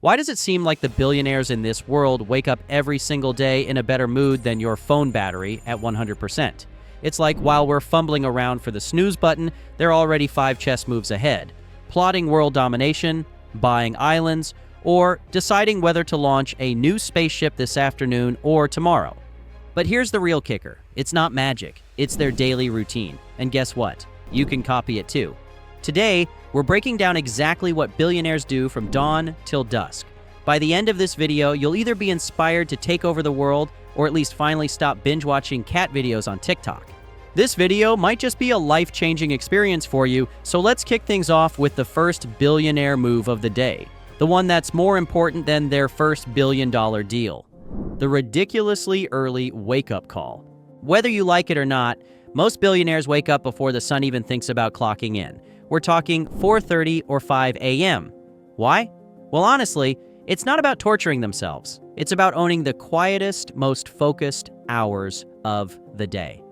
Why does it seem like the billionaires in this world wake up every single day in a better mood than your phone battery at 100%? It's like while we're fumbling around for the snooze button, they're already 5 chess moves ahead, plotting world domination, buying islands, or deciding whether to launch a new spaceship this afternoon or tomorrow. But here's the real kicker. It's not magic. It's their daily routine. And guess what? You can copy it too. Today, we're breaking down exactly what billionaires do from dawn till dusk. By the end of this video, you'll either be inspired to take over the world or at least finally stop binge-watching cat videos on TikTok. This video might just be a life-changing experience for you, so let's kick things off with the first billionaire move of the day, the one that's more important than their first billion-dollar deal. The ridiculously early wake-up call. Whether you like it or not, most billionaires wake up before the sun even thinks about clocking in. We're talking 4:30 or 5 a.m. Why? Well, honestly, it's not about torturing themselves. It's about owning the quietest, most focused hours of the day.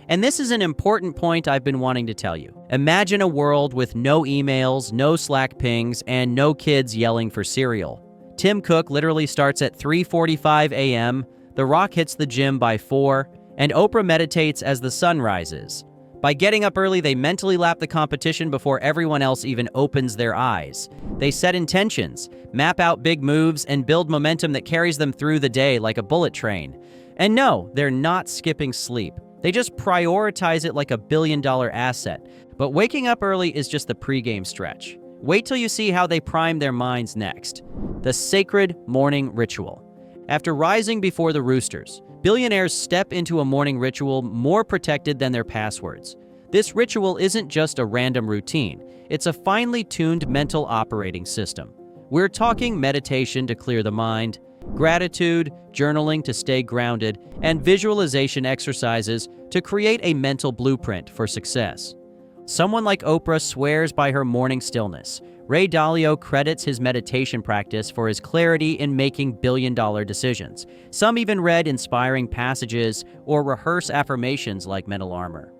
And this is an important point I've been wanting to tell you. Imagine a world with no emails, no Slack pings, and no kids yelling for cereal. Tim Cook literally starts at 3:45 a.m., The Rock hits the gym by 4, and Oprah meditates as the sun rises. By getting up early, they mentally lap the competition before everyone else even opens their eyes. They set intentions, map out big moves, and build momentum that carries them through the day like a bullet train. And no, they're not skipping sleep. They just prioritize it like a billion-dollar asset. But waking up early is just the pregame stretch. Wait till you see how they prime their minds next. The sacred morning ritual. After rising before the roosters, billionaires step into a morning ritual more protected than their passwords. This ritual isn't just a random routine. It's a finely tuned mental operating system. We're talking meditation to clear the mind, gratitude, journaling to stay grounded, and visualization exercises to create a mental blueprint for success. Someone like Oprah swears by her morning stillness. Ray Dalio credits his meditation practice for his clarity in making billion-dollar decisions. Some even read inspiring passages or rehearse affirmations like mental armor.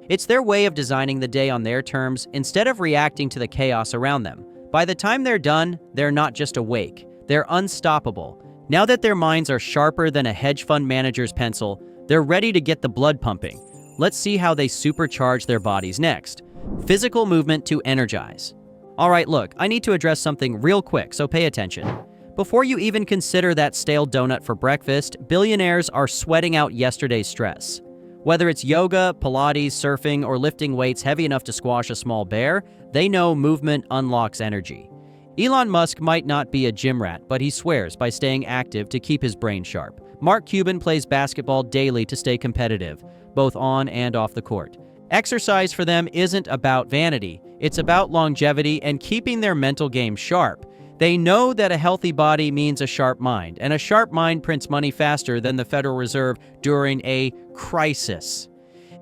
It's their way of designing the day on their terms instead of reacting to the chaos around them. By the time they're done, they're not just awake. They're unstoppable. Now that their minds are sharper than a hedge fund manager's pencil, they're ready to get the blood pumping. Let's see how they supercharge their bodies next. Physical movement to energize. All right, look, I need to address something real quick, so pay attention. Before you even consider that stale donut for breakfast, billionaires are sweating out yesterday's stress. Whether it's yoga, Pilates, surfing, or lifting weights heavy enough to squash a small bear, they know movement unlocks energy. Elon Musk might not be a gym rat, but he swears by staying active to keep his brain sharp. Mark Cuban plays basketball daily to stay competitive, both on and off the court. Exercise for them isn't about vanity. It's about longevity and keeping their mental game sharp. They know that a healthy body means a sharp mind, and a sharp mind prints money faster than the Federal Reserve during a crisis.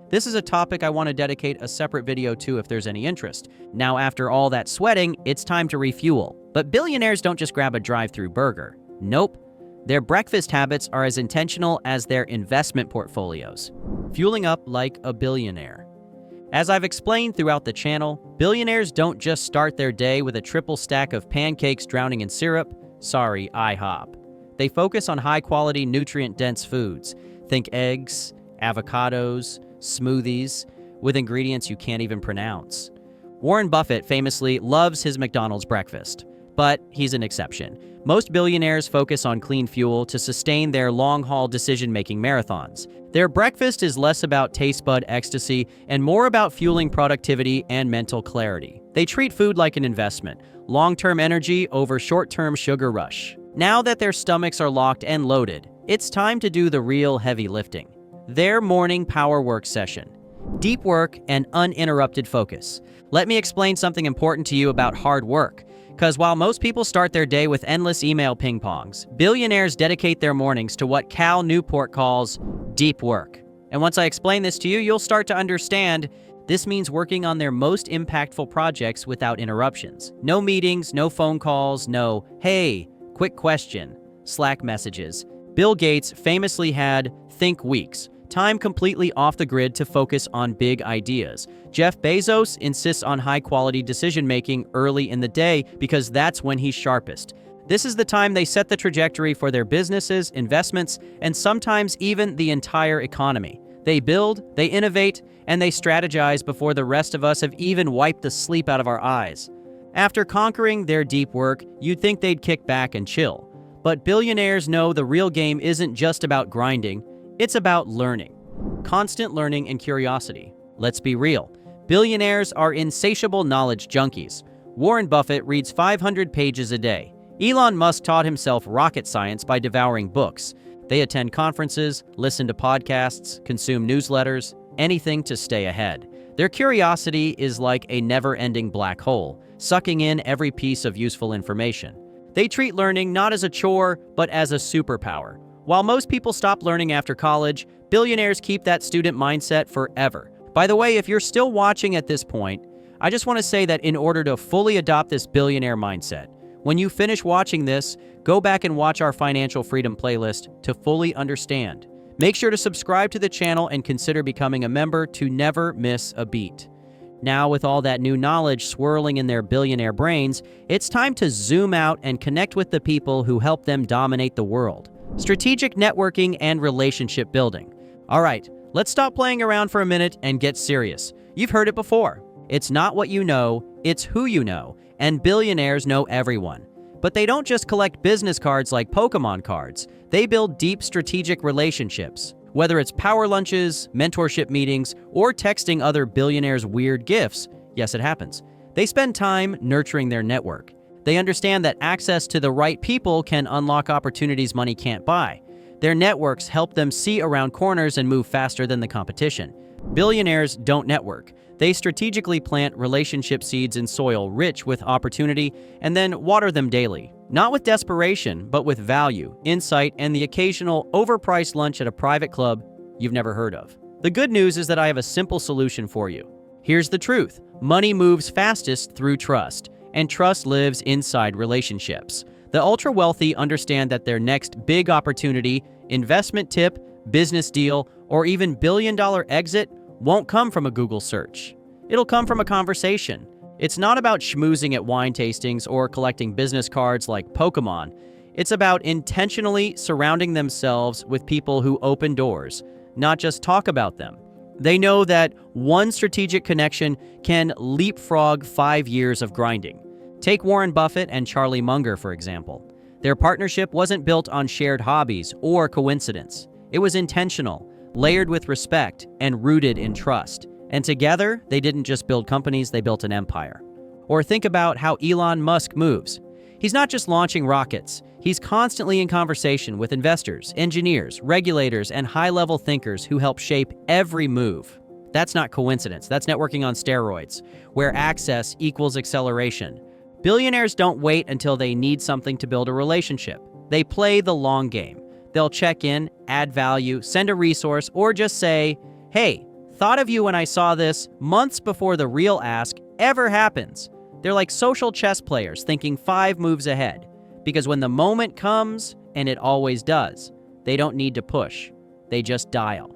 This is a topic I want to dedicate a separate video to if there's any interest. Now, after all that sweating, it's time to refuel. But billionaires don't just grab a drive-thru burger. Nope. Their breakfast habits are as intentional as their investment portfolios. Fueling up like a billionaire. As I've explained throughout the channel, billionaires don't just start their day with a triple stack of pancakes drowning in syrup. Sorry, IHOP. They focus on high-quality, nutrient-dense foods. Think eggs, avocados, smoothies, with ingredients you can't even pronounce. Warren Buffett famously loves his McDonald's breakfast, but he's an exception. Most billionaires focus on clean fuel to sustain their long-haul decision-making marathons. Their breakfast is less about taste bud ecstasy and more about fueling productivity and mental clarity. They treat food like an investment, long-term energy over short-term sugar rush. Now that their stomachs are locked and loaded, it's time to do the real heavy lifting. Their morning power work session. Deep work and uninterrupted focus. Let me explain something important to you about hard work. Because while most people start their day with endless email ping-pongs, billionaires dedicate their mornings to what Cal Newport calls deep work. And once I explain this to you, you'll start to understand this means working on their most impactful projects without interruptions. No meetings, no phone calls, no, hey, quick question, Slack messages. Bill Gates famously had think weeks, time completely off the grid to focus on big ideas. Jeff Bezos insists on high-quality decision-making early in the day because that's when he's sharpest. This is the time they set the trajectory for their businesses, investments, and sometimes even the entire economy. They build, they innovate, and they strategize before the rest of us have even wiped the sleep out of our eyes. After conquering their deep work, you'd think they'd kick back and chill. But billionaires know the real game isn't just about grinding, it's about learning. Constant learning and curiosity. Let's be real. Billionaires are insatiable knowledge junkies. Warren Buffett reads 500 pages a day. Elon Musk taught himself rocket science by devouring books. They attend conferences, listen to podcasts, consume newsletters, anything to stay ahead. Their curiosity is like a never-ending black hole, sucking in every piece of useful information. They treat learning not as a chore, but as a superpower. While most people stop learning after college, billionaires keep that student mindset forever. By the way, if you're still watching at this point, I just want to say that in order to fully adopt this billionaire mindset, when you finish watching this, go back and watch our Financial Freedom playlist to fully understand. Make sure to subscribe to the channel and consider becoming a member to never miss a beat. Now, with all that new knowledge swirling in their billionaire brains, it's time to zoom out and connect with the people who help them dominate the world. Strategic networking and relationship building. All right, let's stop playing around for a minute and get serious. You've heard it before. It's not what you know, it's who you know, and billionaires know everyone. But they don't just collect business cards like Pokemon cards. They build deep strategic relationships. Whether it's power lunches, mentorship meetings, or texting other billionaires weird gifts, yes, it happens. They spend time nurturing their network. They understand that access to the right people can unlock opportunities money can't buy. Their networks help them see around corners and move faster than the competition. Billionaires don't network. They strategically plant relationship seeds in soil rich with opportunity and then water them daily. Not with desperation, but with value, insight, and the occasional overpriced lunch at a private club you've never heard of. The good news is that I have a simple solution for you. Here's the truth. Money moves fastest through trust, and trust lives inside relationships. The ultra-wealthy understand that their next big opportunity, investment tip, business deal, or even billion-dollar exit won't come from a Google search. It'll come from a conversation. It's not about schmoozing at wine tastings or collecting business cards like Pokemon. It's about intentionally surrounding themselves with people who open doors, not just talk about them. They know that one strategic connection can leapfrog 5 years of grinding. Take Warren Buffett and Charlie Munger, for example. Their partnership wasn't built on shared hobbies or coincidence. It was intentional, layered with respect, and rooted in trust. And together, they didn't just build companies, they built an empire. Or think about how Elon Musk moves. He's not just launching rockets. He's constantly in conversation with investors, engineers, regulators, and high-level thinkers who help shape every move. That's not coincidence. That's networking on steroids, where access equals acceleration. Billionaires don't wait until they need something to build a relationship. They play the long game. They'll check in, add value, send a resource, or just say, "Hey, thought of you when I saw this," months before the real ask ever happens. They're like social chess players thinking 5 moves ahead. Because when the moment comes, and it always does, they don't need to push. They just dial.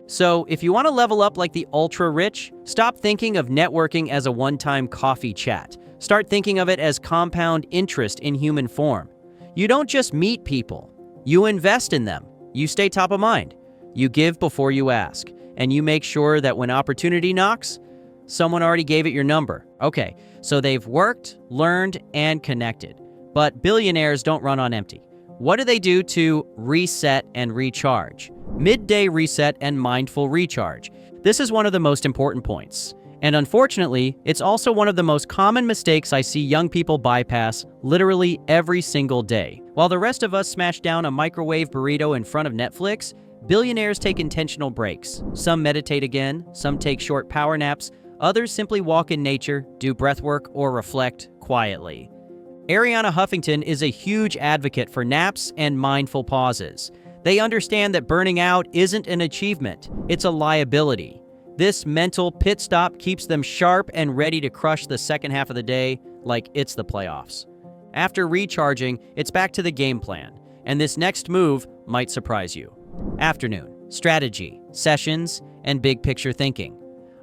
So if you want to level up like the ultra-rich, stop thinking of networking as a one-time coffee chat. Start thinking of it as compound interest in human form. You don't just meet people. You invest in them. You stay top of mind. You give before you ask. And you make sure that when opportunity knocks, someone already gave it your number. Okay, so they've worked, learned, and connected. But billionaires don't run on empty. What do they do to reset and recharge? Midday reset and mindful recharge. This is one of the most important points. And unfortunately, it's also one of the most common mistakes I see young people bypass literally every single day. While the rest of us smash down a microwave burrito in front of Netflix, billionaires take intentional breaks. Some meditate again, some take short power naps, others simply walk in nature, do breath work, or reflect quietly. Arianna Huffington is a huge advocate for naps and mindful pauses. They understand that burning out isn't an achievement, it's a liability. This mental pit stop keeps them sharp and ready to crush the second half of the day like it's the playoffs. After recharging, it's back to the game plan, and this next move might surprise you. Afternoon, strategy, sessions, and big picture thinking.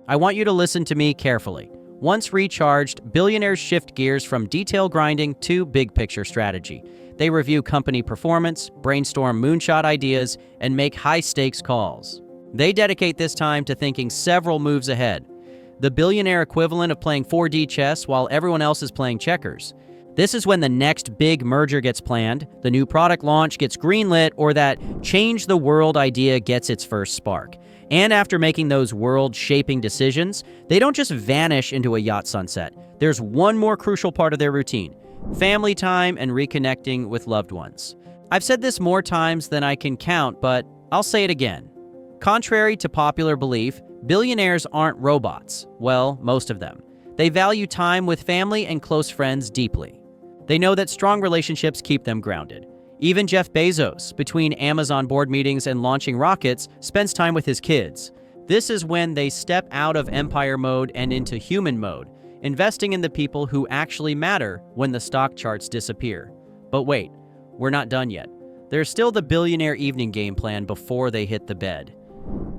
I want you to listen to me carefully. Once recharged, billionaires shift gears from detail grinding to big-picture strategy. They review company performance, brainstorm moonshot ideas, and make high-stakes calls. They dedicate this time to thinking several moves ahead, the billionaire equivalent of playing 4D chess while everyone else is playing checkers. This is when the next big merger gets planned, the new product launch gets greenlit, or that change-the-world idea gets its first spark. And after making those world-shaping decisions, they don't just vanish into a yacht sunset. There's one more crucial part of their routine: family time and reconnecting with loved ones. I've said this more times than I can count, but I'll say it again. Contrary to popular belief, billionaires aren't robots. Well, most of them. They value time with family and close friends deeply. They know that strong relationships keep them grounded. Even Jeff Bezos, between Amazon board meetings and launching rockets, spends time with his kids. This is when they step out of empire mode and into human mode, investing in the people who actually matter when the stock charts disappear. But wait, we're not done yet. There's still the billionaire evening game plan before they hit the bed.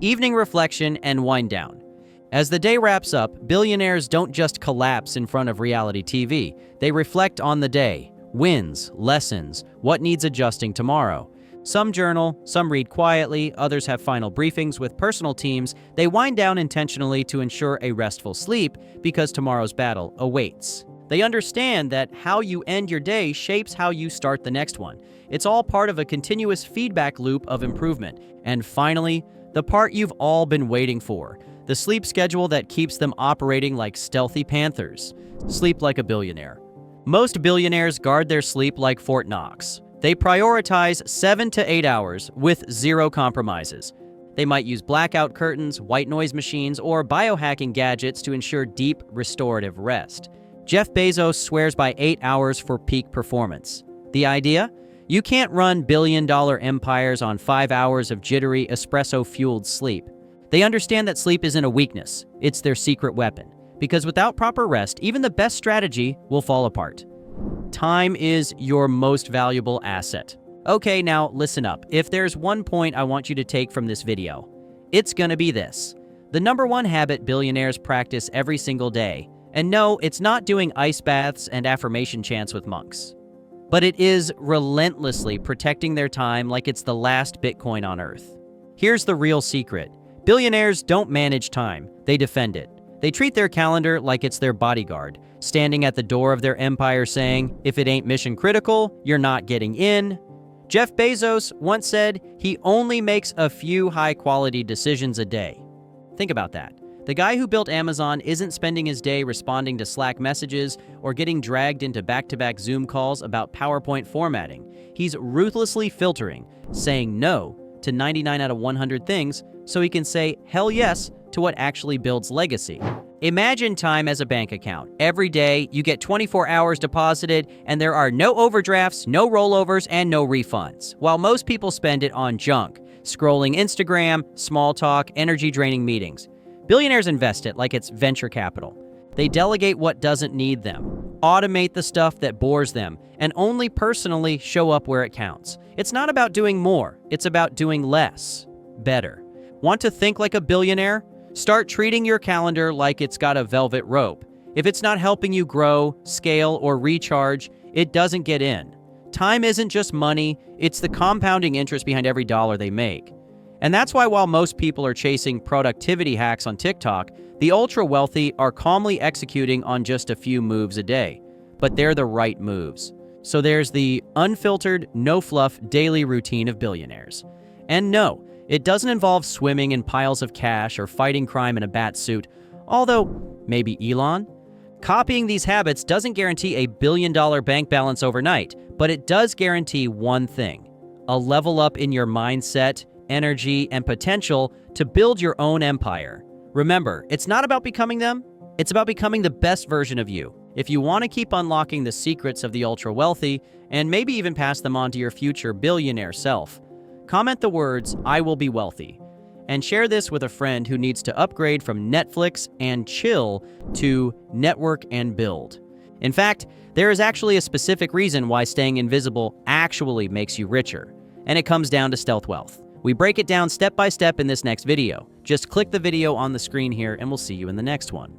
Evening reflection and wind down. As the day wraps up, billionaires don't just collapse in front of reality TV. They reflect on the day. Wins, lessons, what needs adjusting tomorrow. Some journal, some read quietly, others have final briefings with personal teams. They wind down intentionally to ensure a restful sleep because tomorrow's battle awaits. They understand that how you end your day shapes how you start the next one. It's all part of a continuous feedback loop of improvement. And finally, the part you've all been waiting for, the sleep schedule that keeps them operating like stealthy panthers. Sleep like a billionaire. Most billionaires guard their sleep like Fort Knox. They prioritize 7 to 8 hours with zero compromises. They might use blackout curtains, white noise machines, or biohacking gadgets to ensure deep, restorative rest. Jeff Bezos swears by 8 hours for peak performance. The idea? You can't run billion-dollar empires on 5 hours of jittery, espresso-fueled sleep. They understand that sleep isn't a weakness, it's their secret weapon. Because without proper rest, even the best strategy will fall apart. Time is your most valuable asset. Okay, now listen up. If there's one point I want you to take from this video, it's gonna be this. The number one habit billionaires practice every single day. And no, it's not doing ice baths and affirmation chants with monks. But it is relentlessly protecting their time like it's the last Bitcoin on Earth. Here's the real secret. Billionaires don't manage time, they defend it. They treat their calendar like it's their bodyguard, standing at the door of their empire saying, if it ain't mission critical, you're not getting in. Jeff Bezos once said he only makes a few high-quality decisions a day. Think about that. The guy who built Amazon isn't spending his day responding to Slack messages or getting dragged into back-to-back Zoom calls about PowerPoint formatting. He's ruthlessly filtering, saying no to 99 out of 100 things so he can say hell yes to what actually builds legacy. Imagine time as a bank account. Every day, you get 24 hours deposited, and there are no overdrafts, no rollovers, and no refunds. While most people spend it on junk, scrolling Instagram, small talk, energy-draining meetings. Billionaires invest it like it's venture capital. They delegate what doesn't need them, automate the stuff that bores them, and only personally show up where it counts. It's not about doing more, it's about doing less, better. Want to think like a billionaire? Start treating your calendar like it's got a velvet rope. If it's not helping you grow, scale, or recharge, it doesn't get in. Time isn't just money, it's the compounding interest behind every dollar they make. And that's why while most people are chasing productivity hacks on TikTok, the ultra-wealthy are calmly executing on just a few moves a day. But they're the right moves. So there's the unfiltered, no-fluff daily routine of billionaires. And no, it doesn't involve swimming in piles of cash or fighting crime in a bat suit, although maybe Elon? Copying these habits doesn't guarantee a billion-dollar bank balance overnight, but it does guarantee one thing: a level up in your mindset, energy, and potential to build your own empire. Remember, it's not about becoming them, it's about becoming the best version of you. If you want to keep unlocking the secrets of the ultra-wealthy, and maybe even pass them on to your future billionaire self, comment the words, "I will be wealthy," and share this with a friend who needs to upgrade from Netflix and chill to network and build. In fact, there is actually a specific reason why staying invisible actually makes you richer, and it comes down to stealth wealth. We break it down step by step in this next video. Just click the video on the screen here and we'll see you in the next one.